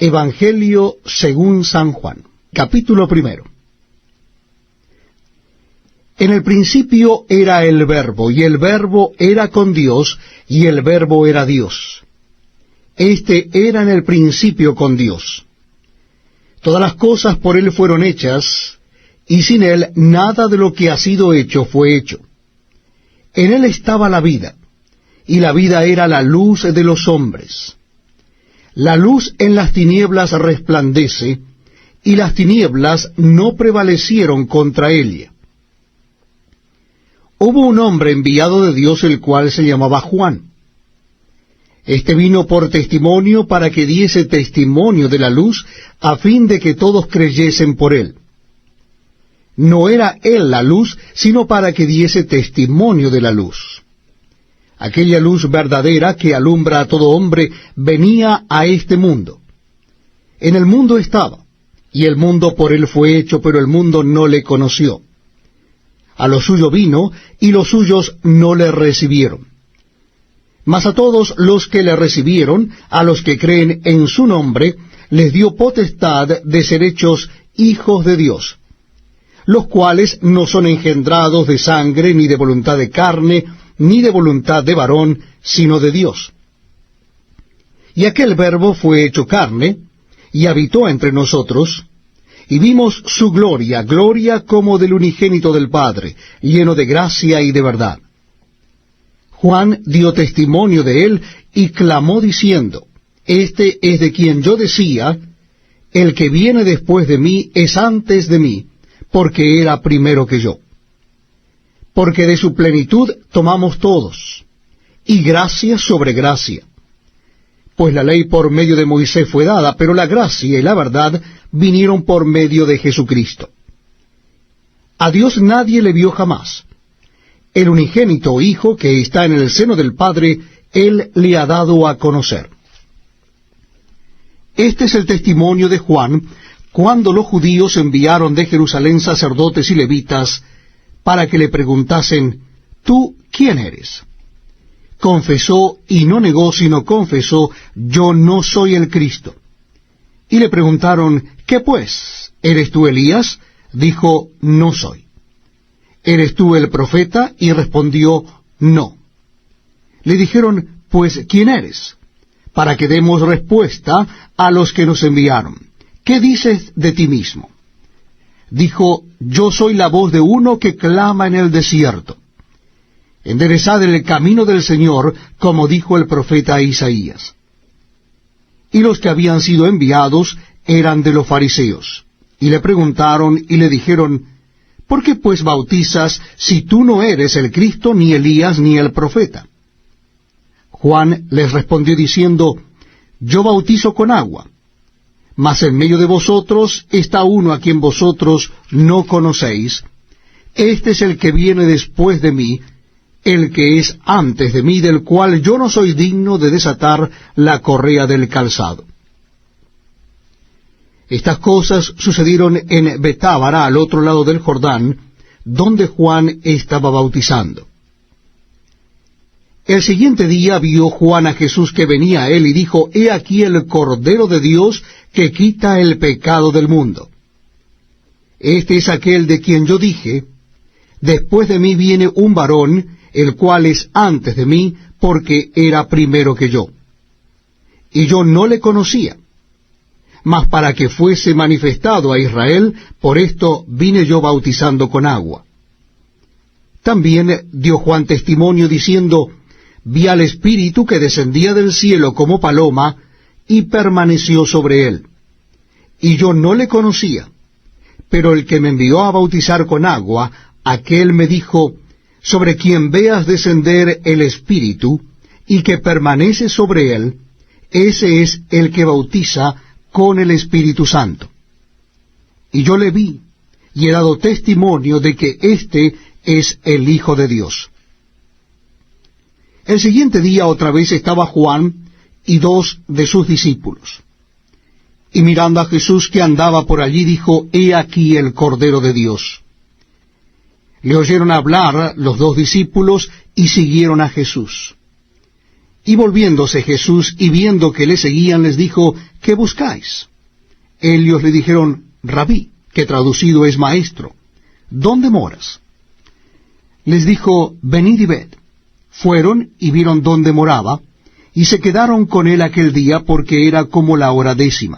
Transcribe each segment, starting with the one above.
Evangelio según San Juan, capítulo 1. En el principio era el Verbo, y el Verbo era con Dios, y el Verbo era Dios. Este era en el principio con Dios. Todas las cosas por Él fueron hechas, y sin Él nada de lo que ha sido hecho fue hecho. En Él estaba la vida, y la vida era la luz de los hombres. La luz en las tinieblas resplandece, y las tinieblas no prevalecieron contra ella. Hubo un hombre enviado de Dios, el cual se llamaba Juan. Este vino por testimonio para que diese testimonio de la luz, a fin de que todos creyesen por él. No era él la luz, sino para que diese testimonio de la luz. Aquella luz verdadera que alumbra a todo hombre venía a este mundo. En el mundo estaba, y el mundo por él fue hecho, pero el mundo no le conoció. A lo suyo vino, y los suyos no le recibieron. Mas a todos los que le recibieron, a los que creen en su nombre, les dio potestad de ser hechos hijos de Dios, los cuales no son engendrados de sangre, ni de voluntad de carne, ni de voluntad de varón, sino de Dios. Y aquel Verbo fue hecho carne, y habitó entre nosotros, y vimos su gloria, gloria como del unigénito del Padre, lleno de gracia y de verdad. Juan dio testimonio de él, y clamó diciendo, Este es de quien yo decía, el que viene después de mí es antes de mí, porque era primero que yo. Porque de su plenitud tomamos todos, y gracia sobre gracia. Pues la ley por medio de Moisés fue dada, pero la gracia y la verdad vinieron por medio de Jesucristo. A Dios nadie le vio jamás. El unigénito Hijo que está en el seno del Padre, Él le ha dado a conocer. Este es el testimonio de Juan, cuando los judíos enviaron de Jerusalén sacerdotes y levitas, para que le preguntasen, ¿tú quién eres? Confesó, y no negó, sino confesó, yo no soy el Cristo. Y le preguntaron, ¿qué pues? ¿Eres tú Elías? Dijo, no soy. ¿Eres tú el profeta? Y respondió, no. Le dijeron, pues, ¿quién eres? Para que demos respuesta a los que nos enviaron. ¿Qué dices de ti mismo? Dijo, yo soy la voz de uno que clama en el desierto. Enderezad el camino del Señor, como dijo el profeta Isaías. Y los que habían sido enviados eran de los fariseos. Y le preguntaron y le dijeron, ¿por qué pues bautizas si tú no eres el Cristo, ni Elías, ni el profeta? Juan les respondió diciendo, yo bautizo con agua, mas en medio de vosotros está uno a quien vosotros no conocéis. Este es el que viene después de mí, el que es antes de mí, del cual yo no soy digno de desatar la correa del calzado. Estas cosas sucedieron en Betábara, al otro lado del Jordán, donde Juan estaba bautizando. El siguiente día vio Juan a Jesús que venía a él, y dijo, He aquí el Cordero de Dios que quita el pecado del mundo. Este es aquel de quien yo dije, después de mí viene un varón, el cual es antes de mí, porque era primero que yo. Y yo no le conocía. Mas para que fuese manifestado a Israel, por esto vine yo bautizando con agua. También dio Juan testimonio diciendo, vi al Espíritu que descendía del cielo como paloma, y permaneció sobre él. Y yo no le conocía, pero el que me envió a bautizar con agua, aquel me dijo, sobre quien veas descender el Espíritu, y que permanece sobre él, ese es el que bautiza con el Espíritu Santo. Y yo le vi, y he dado testimonio de que éste es el Hijo de Dios. El siguiente día otra vez estaba Juan y 2 de sus discípulos. Y mirando a Jesús que andaba por allí, dijo, He aquí el Cordero de Dios. Le oyeron hablar los 2 discípulos y siguieron a Jesús. Y volviéndose Jesús y viendo que le seguían, les dijo, ¿qué buscáis? Ellos le dijeron, Rabí, que traducido es maestro, ¿dónde moras? Les dijo, venid y ved. Fueron y vieron dónde moraba, y se quedaron con él aquel día porque era como la hora 10.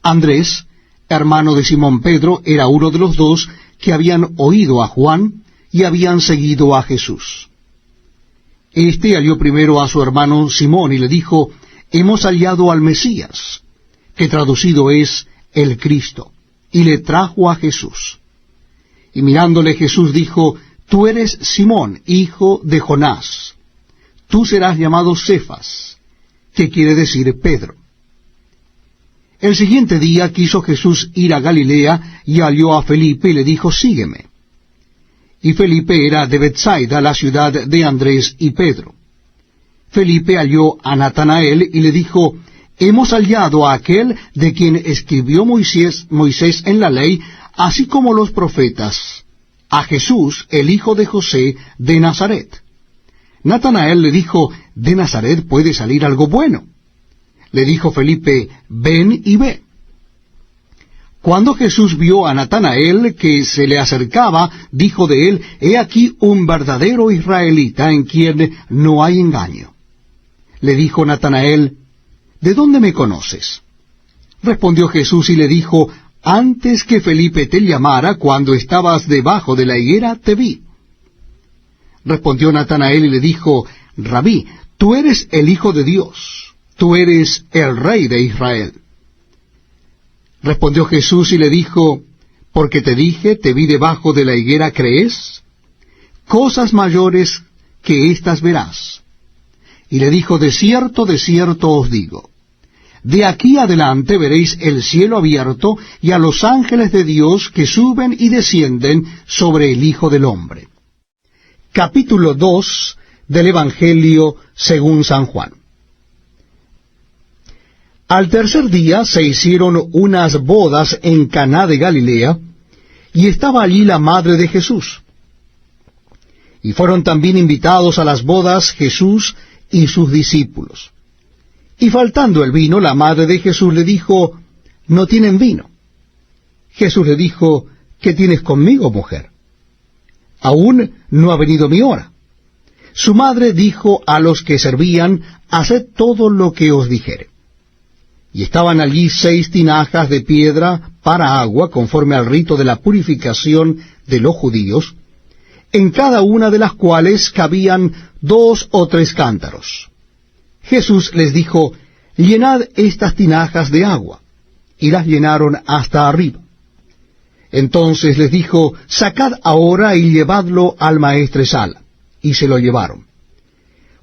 Andrés, hermano de Simón Pedro, era uno de los dos que habían oído a Juan y habían seguido a Jesús. Este halló primero a su hermano Simón y le dijo, hemos hallado al Mesías, que traducido es el Cristo, y le trajo a Jesús. Y mirándole Jesús dijo, tú eres Simón, hijo de Jonás, tú serás llamado Cefas, que quiere decir Pedro. El siguiente día quiso Jesús ir a Galilea y halló a Felipe y le dijo, sígueme. Y Felipe era de Betsaida, la ciudad de Andrés y Pedro. Felipe halló a Natanael y le dijo, hemos hallado a aquel de quien escribió Moisés en la ley, así como los profetas, a Jesús, el hijo de José, de Nazaret. Natanael le dijo, ¿de Nazaret puede salir algo bueno? Le dijo Felipe, ven y ve. Cuando Jesús vio a Natanael que se le acercaba, dijo de él, he aquí un verdadero israelita en quien no hay engaño. Le dijo Natanael, ¿de dónde me conoces? Respondió Jesús y le dijo, antes que Felipe te llamara, cuando estabas debajo de la higuera, te vi. Respondió Natanael y le dijo, Rabí, tú eres el Hijo de Dios, tú eres el Rey de Israel. Respondió Jesús y le dijo, porque te dije, te vi debajo de la higuera, ¿crees? Cosas mayores que éstas verás. Y le dijo, de cierto os digo, de aquí adelante veréis el cielo abierto y a los ángeles de Dios que suben y descienden sobre el Hijo del Hombre. Capítulo 2 del Evangelio según San Juan. Al tercer día se hicieron unas bodas en Caná de Galilea, y estaba allí la madre de Jesús. Y fueron también invitados a las bodas Jesús y sus discípulos. Y faltando el vino, la madre de Jesús le dijo, no tienen vino. Jesús le dijo, ¿qué tienes conmigo, mujer? Aún no ha venido mi hora. Su madre dijo a los que servían, haced todo lo que os dijere. Y estaban allí 6 tinajas de piedra para agua, conforme al rito de la purificación de los judíos, en cada una de las cuales cabían 2 o 3 cántaros. Jesús les dijo, llenad estas tinajas de agua, y las llenaron hasta arriba. Entonces les dijo, sacad ahora y llevadlo al maestresala, y se lo llevaron.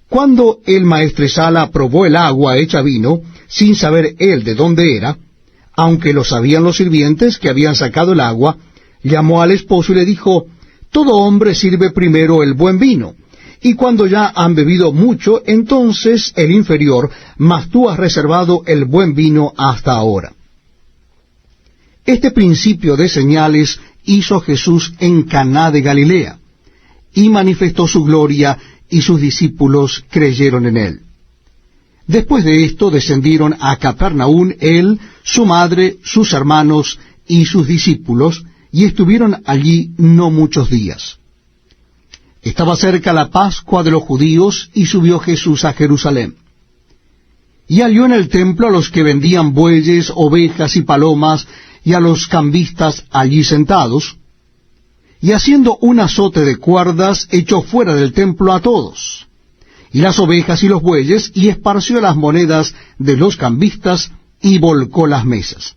Cuando el maestresala probó el agua hecha vino, sin saber él de dónde era, aunque lo sabían los sirvientes que habían sacado el agua, llamó al esposo y le dijo, todo hombre sirve primero el buen vino, y cuando ya han bebido mucho, entonces el inferior, mas tú has reservado el buen vino hasta ahora. Este principio de señales hizo Jesús en Caná de Galilea, y manifestó su gloria, y sus discípulos creyeron en él. Después de esto descendieron a Capernaum él, su madre, sus hermanos y sus discípulos, y estuvieron allí no muchos días. Estaba cerca la Pascua de los judíos, y subió Jesús a Jerusalén. Y halló en el templo a los que vendían bueyes, ovejas y palomas, y a los cambistas allí sentados, y haciendo un azote de cuerdas, echó fuera del templo a todos, y las ovejas y los bueyes, y esparció las monedas de los cambistas, y volcó las mesas.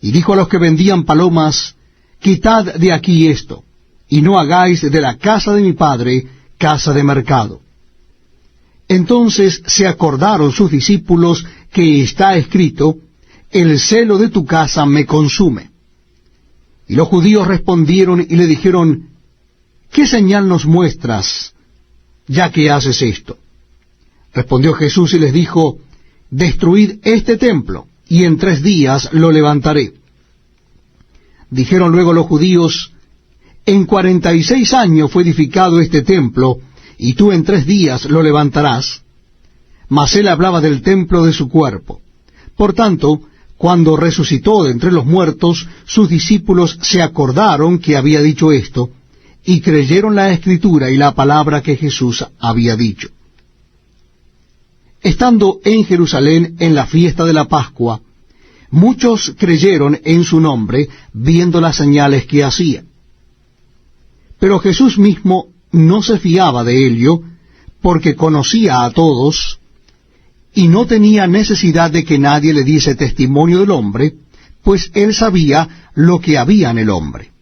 Y dijo a los que vendían palomas, quitad de aquí esto, y no hagáis de la casa de mi padre casa de mercado. Entonces se acordaron sus discípulos que está escrito, el celo de tu casa me consume. Y los judíos respondieron y le dijeron, ¿qué señal nos muestras, ya que haces esto? Respondió Jesús y les dijo, destruid este templo, y en 3 días lo levantaré. Dijeron luego los judíos, en 46 años fue edificado este templo, y tú en 3 días lo levantarás. Mas él hablaba del templo de su cuerpo. Por tanto, cuando resucitó de entre los muertos, sus discípulos se acordaron que había dicho esto, y creyeron la Escritura y la palabra que Jesús había dicho. Estando en Jerusalén en la fiesta de la Pascua, muchos creyeron en su nombre, viendo las señales que hacía. Pero Jesús mismo no se fiaba de ello, porque conocía a todos, y no tenía necesidad de que nadie le diese testimonio del hombre, pues él sabía lo que había en el hombre.